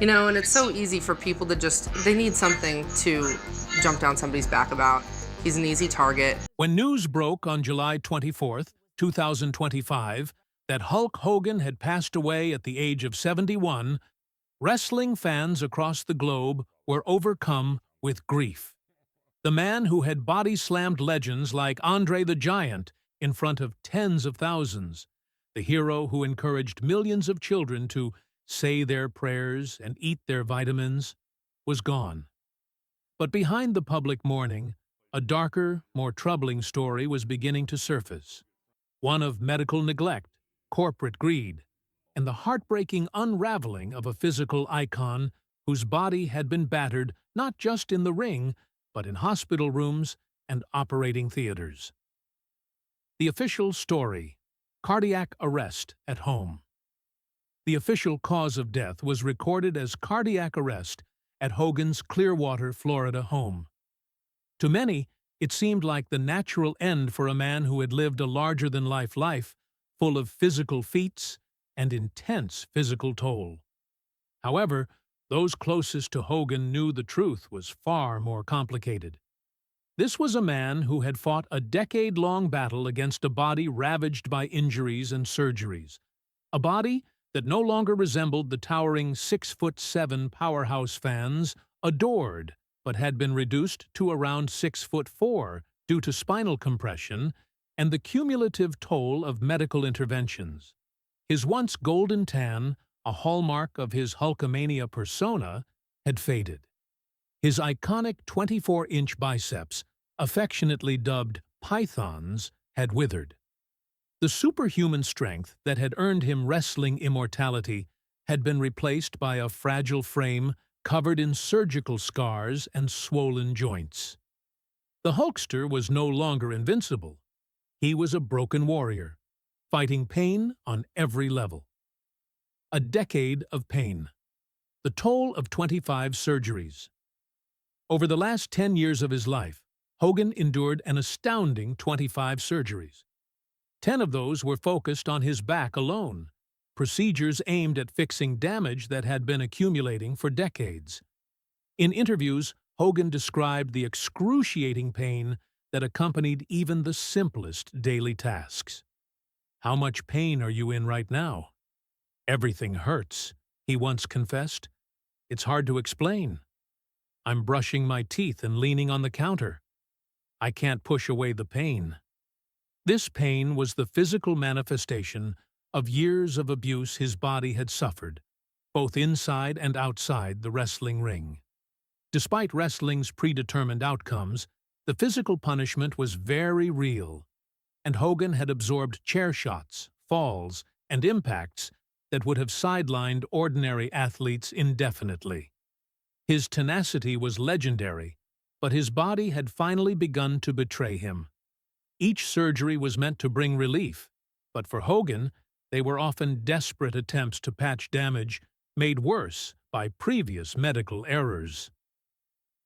And it's so easy for people to they need something to jump down somebody's back about. He's an easy target. When news broke on July 24th, 2025, that Hulk Hogan had passed away at the age of 71, wrestling fans across the globe were overcome with grief. The man who had body-slammed legends like Andre the Giant in front of tens of thousands, the hero who encouraged millions of children to say their prayers and eat their vitamins, was gone. But behind the public mourning, a darker, more troubling story was beginning to surface. One of medical neglect, corporate greed, and the heartbreaking unraveling of a physical icon whose body had been battered not just in the ring, but in hospital rooms and operating theaters. The official story: cardiac arrest at home. The official cause of death was recorded as cardiac arrest at Hogan's Clearwater, Florida home. To many, it seemed like the natural end for a man who had lived a larger-than-life life, full of physical feats and intense physical toll. However, those closest to Hogan knew the truth was far more complicated. This was a man who had fought a decade-long battle against a body ravaged by injuries and surgeries, a body that no longer resembled the towering 6'7" powerhouse fans adored, but had been reduced to around 6'4" due to spinal compression and the cumulative toll of medical interventions. His once golden tan, a hallmark of his Hulkamania persona, had faded. His iconic 24-inch biceps, affectionately dubbed pythons, had withered. The superhuman strength that had earned him wrestling immortality had been replaced by a fragile frame covered in surgical scars and swollen joints. The Hulkster was no longer invincible. He was a broken warrior, fighting pain on every level. A decade of pain. The toll of 25 surgeries. Over the last 10 years of his life, Hogan endured an astounding 25 surgeries. 10 of those were focused on his back alone, procedures aimed at fixing damage that had been accumulating for decades. In interviews, Hogan described the excruciating pain that accompanied even the simplest daily tasks. "How much pain are you in right now?" "Everything hurts," he once confessed. "It's hard to explain. I'm brushing my teeth and leaning on the counter. I can't push away the pain." This pain was the physical manifestation of years of abuse his body had suffered, both inside and outside the wrestling ring. Despite wrestling's predetermined outcomes, the physical punishment was very real, and Hogan had absorbed chair shots, falls, and impacts that would have sidelined ordinary athletes indefinitely. His tenacity was legendary, but his body had finally begun to betray him. Each surgery was meant to bring relief, but for Hogan, they were often desperate attempts to patch damage made worse by previous medical errors.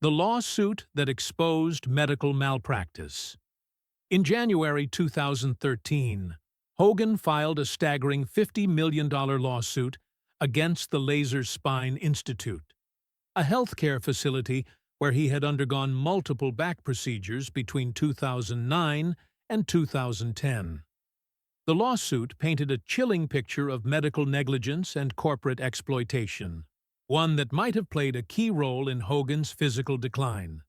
The lawsuit that exposed medical malpractice. In January 2013, Hogan filed a staggering $50 million lawsuit against the Laser Spine Institute, a healthcare facility where he had undergone multiple back procedures between 2009 and 2010. The lawsuit painted a chilling picture of medical negligence and corporate exploitation, one that might have played a key role in Hogan's physical decline.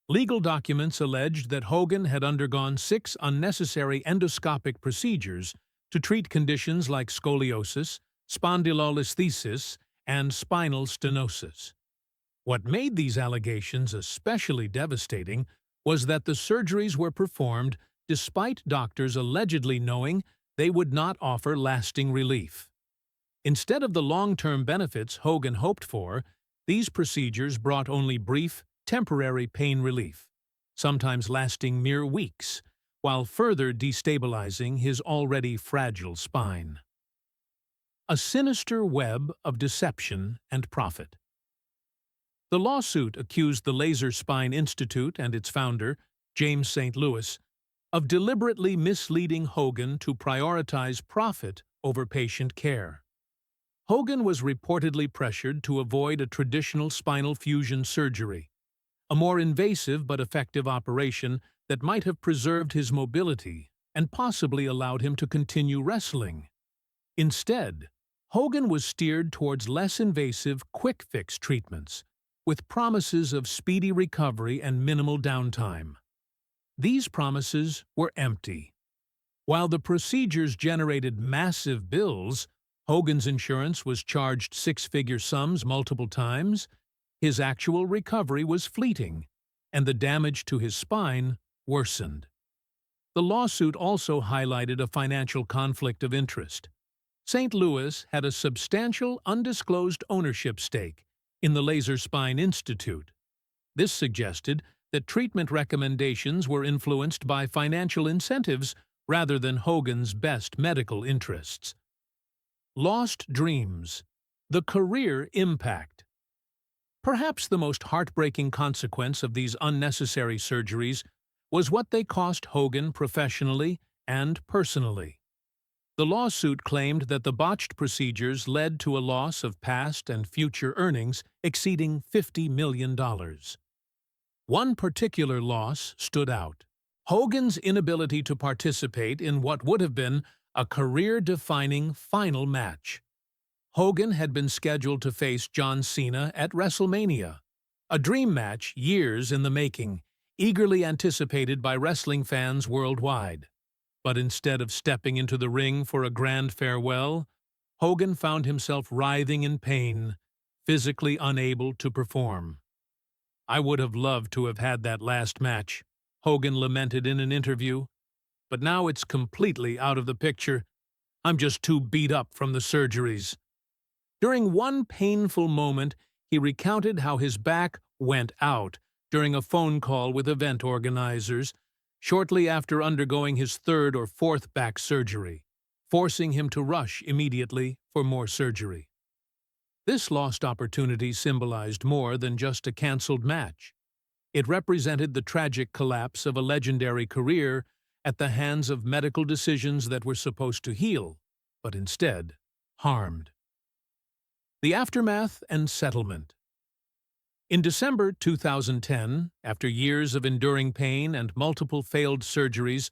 Legal documents alleged that Hogan had undergone 6 unnecessary endoscopic procedures to treat conditions like scoliosis, spondylolisthesis, and spinal stenosis. What made these allegations especially devastating was that the surgeries were performed despite doctors allegedly knowing they would not offer lasting relief. Instead of the long-term benefits Hogan hoped for, these procedures brought only brief, temporary pain relief, sometimes lasting mere weeks, while further destabilizing his already fragile spine. A sinister web of deception and profit. The lawsuit accused the Laser Spine Institute and its founder, James St. Louis, of deliberately misleading Hogan to prioritize profit over patient care. Hogan was reportedly pressured to avoid a traditional spinal fusion surgery, a more invasive but effective operation that might have preserved his mobility and possibly allowed him to continue wrestling. Instead, Hogan was steered towards less invasive, quick-fix treatments, with promises of speedy recovery and minimal downtime. These promises were empty. While the procedures generated massive bills, Hogan's insurance was charged six-figure sums multiple times, his actual recovery was fleeting, and the damage to his spine worsened. The lawsuit also highlighted a financial conflict of interest. St. Louis had a substantial undisclosed ownership stake in the Laser Spine Institute. This suggested that treatment recommendations were influenced by financial incentives rather than Hogan's best medical interests. Lost dreams. The career impact. Perhaps the most heartbreaking consequence of these unnecessary surgeries was what they cost Hogan professionally and personally. The lawsuit claimed that the botched procedures led to a loss of past and future earnings exceeding $50 million. One particular loss stood out: Hogan's inability to participate in what would have been a career-defining final match. Hogan had been scheduled to face John Cena at WrestleMania, a dream match years in the making, eagerly anticipated by wrestling fans worldwide. But instead of stepping into the ring for a grand farewell, Hogan found himself writhing in pain, physically unable to perform. "I would have loved to have had that last match," Hogan lamented in an interview, "but now it's completely out of the picture. I'm just too beat up from the surgeries." During one painful moment, he recounted how his back went out during a phone call with event organizers shortly after undergoing his third or fourth back surgery, forcing him to rush immediately for more surgery. This lost opportunity symbolized more than just a canceled match. It represented the tragic collapse of a legendary career at the hands of medical decisions that were supposed to heal, but instead harmed. The aftermath and settlement. In December 2010, after years of enduring pain and multiple failed surgeries,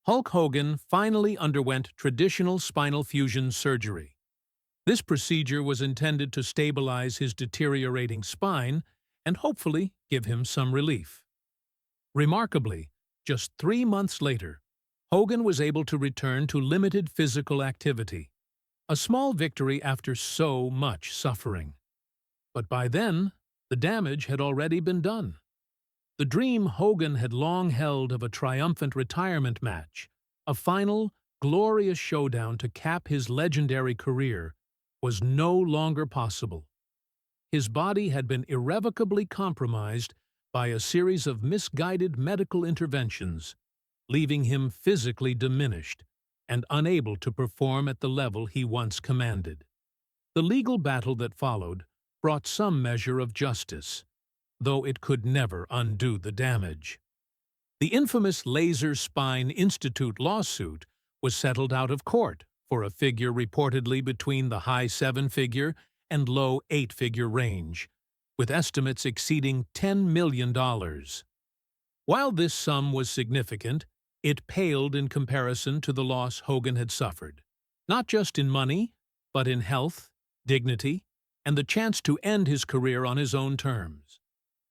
Hulk Hogan finally underwent traditional spinal fusion surgery. This procedure was intended to stabilize his deteriorating spine and hopefully give him some relief. Remarkably, just 3 months later, Hogan was able to return to limited physical activity, a small victory after so much suffering. But by then, the damage had already been done. The dream Hogan had long held of a triumphant retirement match, a final, glorious showdown to cap his legendary career, was no longer possible. His body had been irrevocably compromised by a series of misguided medical interventions, leaving him physically diminished and unable to perform at the level he once commanded. The legal battle that followed brought some measure of justice, though it could never undo the damage. The infamous Laser Spine Institute lawsuit was settled out of court for a figure reportedly between the high seven-figure and low eight-figure range, with estimates exceeding $10 million. While this sum was significant, it paled in comparison to the loss Hogan had suffered, not just in money, but in health, dignity, and the chance to end his career on his own terms.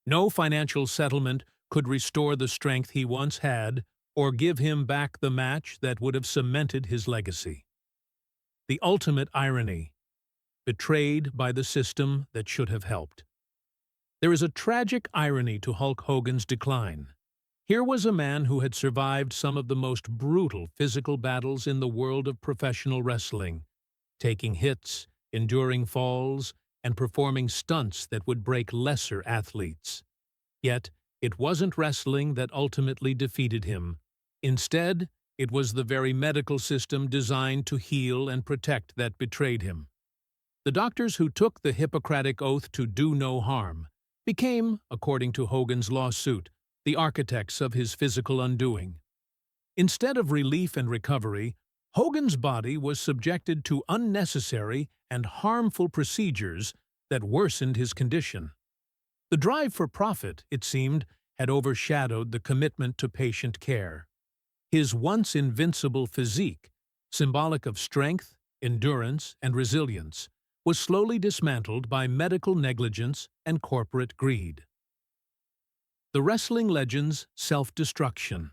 No financial settlement could restore the strength he once had or give him back the match that would have cemented his legacy. The ultimate irony: betrayed by the system that should have helped. There is a tragic irony to Hulk Hogan's decline. Here was a man who had survived some of the most brutal physical battles in the world of professional wrestling, taking hits, enduring falls, and performing stunts that would break lesser athletes. Yet, it wasn't wrestling that ultimately defeated him. Instead, it was the very medical system designed to heal and protect that betrayed him. The doctors who took the Hippocratic oath to do no harm became, according to Hogan's lawsuit, the architects of his physical undoing. Instead of relief and recovery, Hogan's body was subjected to unnecessary and harmful procedures that worsened his condition. The drive for profit, it seemed, had overshadowed the commitment to patient care. His once invincible physique, symbolic of strength, endurance, and resilience, was slowly dismantled by medical negligence and corporate greed. The wrestling legend's self-destruction.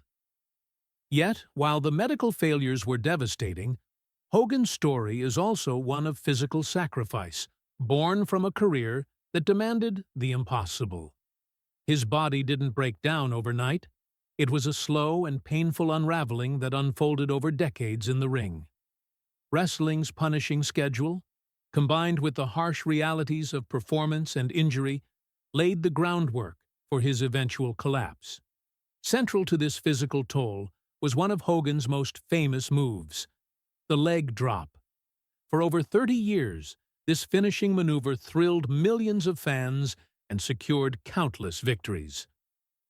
Yet, while the medical failures were devastating, Hogan's story is also one of physical sacrifice, born from a career that demanded the impossible. His body didn't break down overnight. It was a slow and painful unraveling that unfolded over decades in the ring. Wrestling's punishing schedule, combined with the harsh realities of performance and injury, laid the groundwork for his eventual collapse. Central to this physical toll was one of Hogan's most famous moves, the leg drop. For over 30 years, this finishing maneuver thrilled millions of fans and secured countless victories.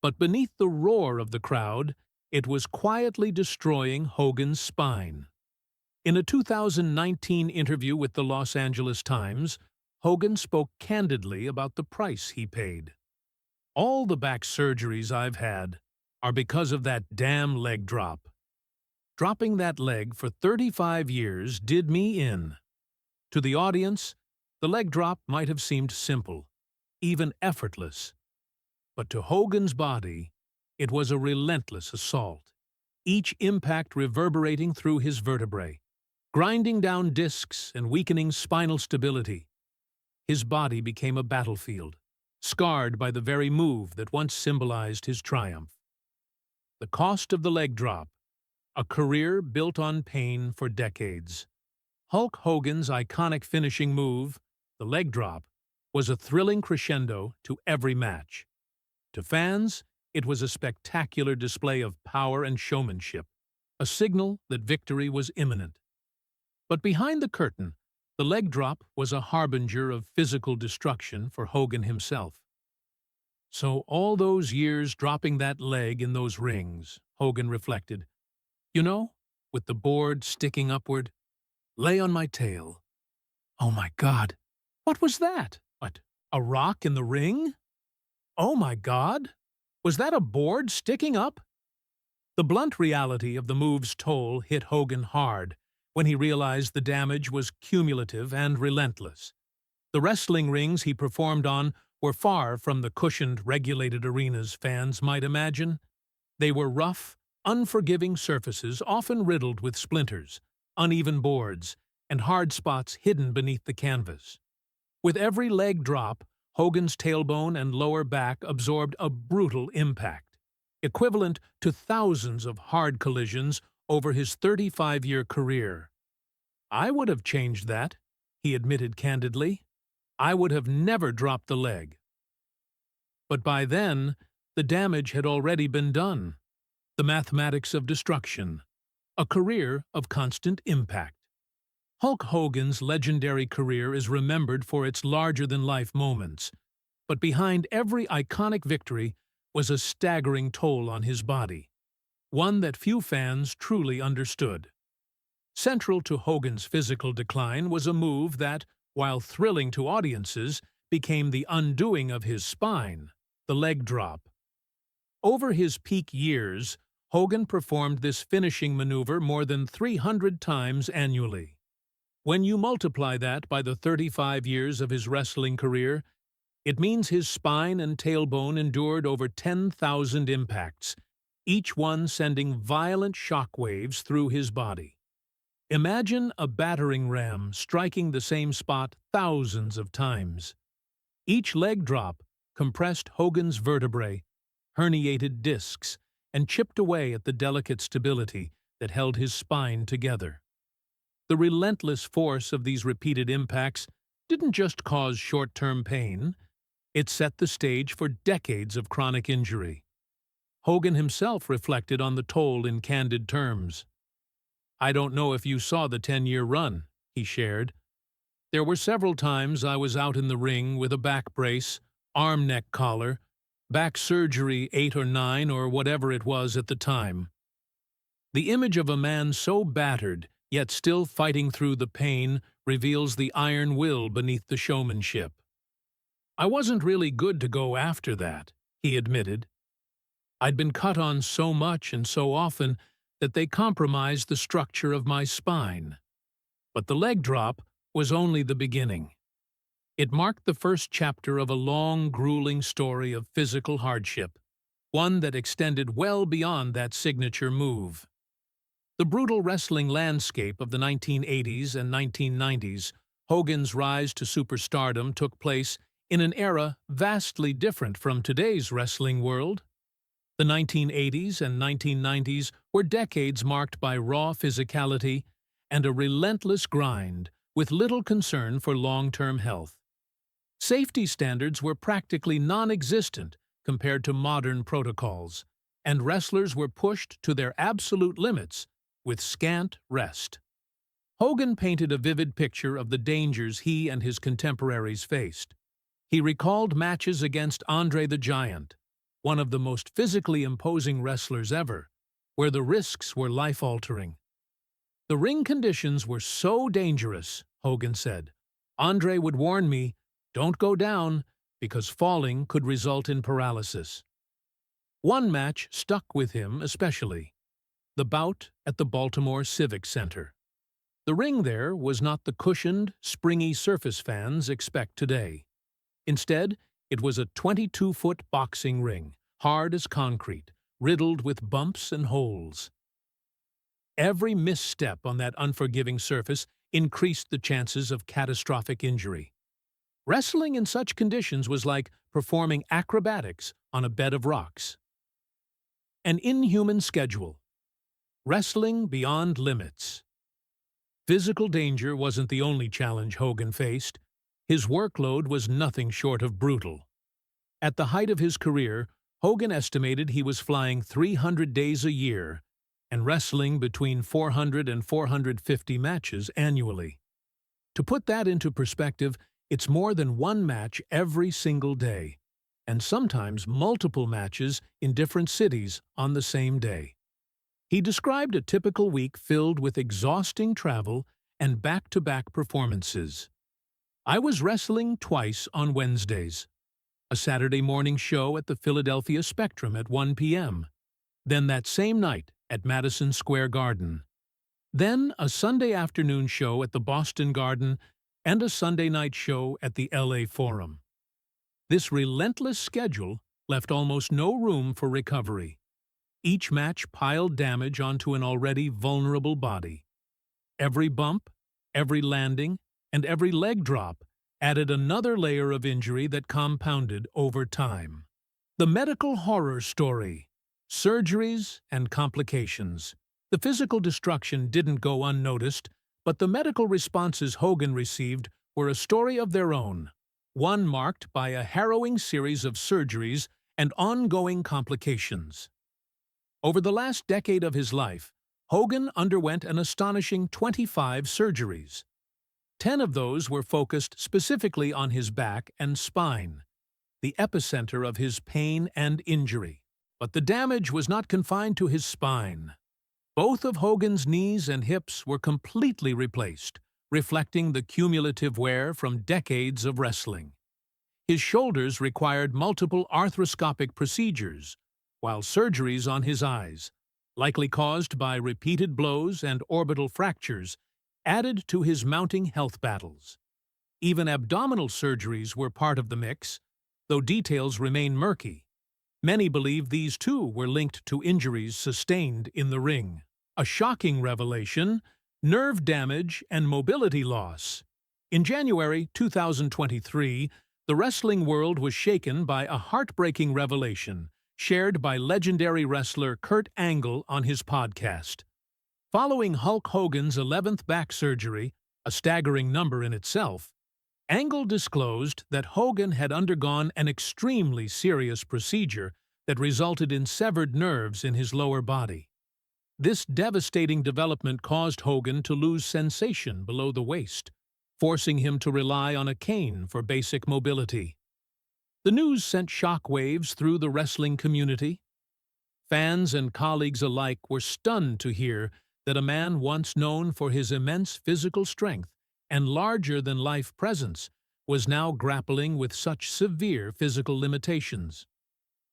But beneath the roar of the crowd, it was quietly destroying Hogan's spine. In a 2019 interview with the Los Angeles Times, Hogan spoke candidly about the price he paid. "All the back surgeries I've had are because of that damn leg drop. Dropping that leg for 35 years did me in." To the audience, the leg drop might have seemed simple, even effortless. But to Hogan's body, it was a relentless assault, each impact reverberating through his vertebrae, grinding down discs and weakening spinal stability. His body became a battlefield, scarred by the very move that once symbolized his triumph. The cost of the leg drop, a career built on pain for decades. Hulk Hogan's iconic finishing move, the leg drop, was a thrilling crescendo to every match. To fans, it was a spectacular display of power and showmanship, a signal that victory was imminent. But behind the curtain, the leg drop was a harbinger of physical destruction for Hogan himself. So all those years dropping that leg in those rings, Hogan reflected. You know, with the board sticking upward, lay on my tail. Oh my God, what was that? What, a rock in the ring? Oh my God, was that a board sticking up? The blunt reality of the move's toll hit Hogan hard when he realized the damage was cumulative and relentless. The wrestling rings he performed on were far from the cushioned, regulated arenas fans might imagine. They were rough, unforgiving surfaces often riddled with splinters, uneven boards, and hard spots hidden beneath the canvas. With every leg drop, Hogan's tailbone and lower back absorbed a brutal impact, equivalent to thousands of hard collisions over his 35-year career. "I would have changed that," he admitted candidly. "I would have never dropped the leg." But by then, the damage had already been done. The mathematics of destruction, a career of constant impact. Hulk Hogan's legendary career is remembered for its larger-than-life moments, but behind every iconic victory was a staggering toll on his body, one that few fans truly understood. Central to Hogan's physical decline was a move that, while thrilling to audiences, became the undoing of his spine, the leg drop. Over his peak years, Hogan performed this finishing maneuver more than 300 times annually. When you multiply that by the 35 years of his wrestling career, it means his spine and tailbone endured over 10,000 impacts, each one sending violent shock waves through his body. Imagine a battering ram striking the same spot thousands of times. Each leg drop compressed Hogan's vertebrae, herniated discs, and chipped away at the delicate stability that held his spine together. The relentless force of these repeated impacts didn't just cause short-term pain, it set the stage for decades of chronic injury. Hogan himself reflected on the toll in candid terms. "I don't know if you saw the 10-year run," he shared. "There were several times I was out in the ring with a back brace, arm neck collar, back surgery 8 or 9 or whatever it was at the time. The image of a man so battered yet still fighting through the pain reveals the iron will beneath the showmanship. "I wasn't really good to go after that," he admitted. "I'd been cut on so much and so often that they compromised the structure of my spine. But the leg drop was only the beginning. It marked the first chapter of a long, grueling story of physical hardship, one that extended well beyond that signature move." The brutal wrestling landscape of the 1980s and 1990s, Hogan's rise to superstardom took place in an era vastly different from today's wrestling world. The 1980s and 1990s were decades marked by raw physicality and a relentless grind with little concern for long-term health. Safety standards were practically non-existent compared to modern protocols, and wrestlers were pushed to their absolute limits with scant rest. Hogan painted a vivid picture of the dangers he and his contemporaries faced. He recalled matches against Andre the Giant, one of the most physically imposing wrestlers ever, where the risks were life-altering. "The ring conditions were so dangerous," Hogan said. "Andre would warn me, 'Don't go down,' because falling could result in paralysis." One match stuck with him especially: the bout at the Baltimore Civic Center. The ring there was not the cushioned, springy surface fans expect today. Instead, it was a 22-foot boxing ring, hard as concrete, riddled with bumps and holes. Every misstep on that unforgiving surface increased the chances of catastrophic injury. Wrestling in such conditions was like performing acrobatics on a bed of rocks. An inhuman schedule. Wrestling beyond limits. Physical danger wasn't the only challenge Hogan faced. His workload was nothing short of brutal. At the height of his career, Hogan estimated he was flying 300 days a year and wrestling between 400 and 450 matches annually. To put that into perspective, it's more than one match every single day, and sometimes multiple matches in different cities on the same day. He described a typical week filled with exhausting travel and back-to-back performances. "I was wrestling twice on Wednesdays. A Saturday morning show at the Philadelphia Spectrum at 1 p.m., then that same night at Madison Square Garden. Then a Sunday afternoon show at the Boston Garden and a Sunday night show at the LA Forum." This relentless schedule left almost no room for recovery. Each match piled damage onto an already vulnerable body. Every bump, every landing, and every leg drop added another layer of injury that compounded over time. The medical horror story. Surgeries and complications. The physical destruction didn't go unnoticed, but the medical responses Hogan received were a story of their own, one marked by a harrowing series of surgeries and ongoing complications. Over the last decade of his life, Hogan underwent an astonishing 25 surgeries. 10 of those were focused specifically on his back and spine, the epicenter of his pain and injury. But the damage was not confined to his spine. Both of Hogan's knees and hips were completely replaced, reflecting the cumulative wear from decades of wrestling. His shoulders required multiple arthroscopic procedures, while surgeries on his eyes, likely caused by repeated blows and orbital fractures, added to his mounting health battles. Even abdominal surgeries were part of the mix, though details remain murky. Many believe these too were linked to injuries sustained in the ring. A shocking revelation: nerve damage and mobility loss. In January 2023, the wrestling world was shaken by a heartbreaking revelation shared by legendary wrestler Kurt Angle on his podcast. Following Hulk Hogan's 11th back surgery, a staggering number in itself, Angle disclosed that Hogan had undergone an extremely serious procedure that resulted in severed nerves in his lower body. This devastating development caused Hogan to lose sensation below the waist, forcing him to rely on a cane for basic mobility. The news sent shockwaves through the wrestling community. Fans and colleagues alike were stunned to hear that a man once known for his immense physical strength and larger-than-life presence was now grappling with such severe physical limitations.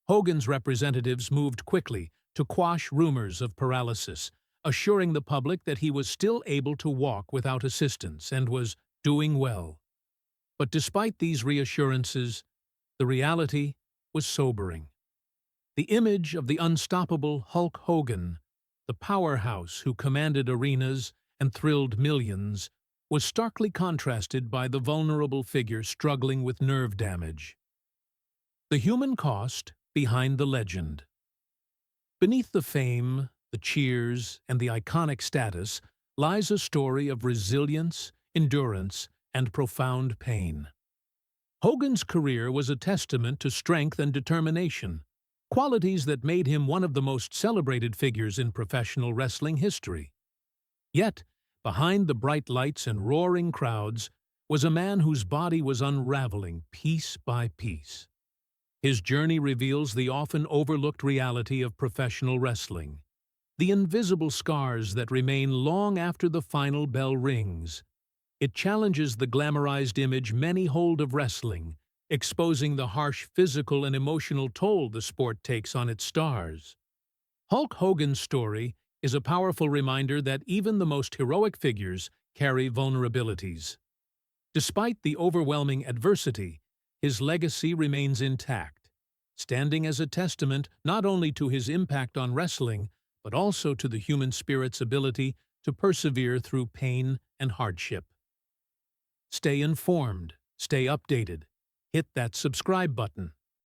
Hogan's representatives moved quickly to quash rumors of paralysis, assuring the public that he was still able to walk without assistance and was doing well. But despite these reassurances, the reality was sobering. The image of the unstoppable Hulk Hogan, the powerhouse who commanded arenas and thrilled millions, was starkly contrasted by the vulnerable figure struggling with nerve damage. The human cost behind the legend. Beneath the fame, the cheers, and the iconic status lies a story of resilience, endurance, and profound pain. Hogan's career was a testament to strength and determination, qualities that made him one of the most celebrated figures in professional wrestling history. Yet, behind the bright lights and roaring crowds was a man whose body was unraveling piece by piece. His journey reveals the often overlooked reality of professional wrestling, the invisible scars that remain long after the final bell rings. It challenges the glamorized image many hold of wrestling, exposing the harsh physical and emotional toll the sport takes on its stars. Hulk Hogan's story is a powerful reminder that even the most heroic figures carry vulnerabilities. Despite the overwhelming adversity, his legacy remains intact, standing as a testament not only to his impact on wrestling, but also to the human spirit's ability to persevere through pain and hardship. Stay informed, stay updated, hit that subscribe button,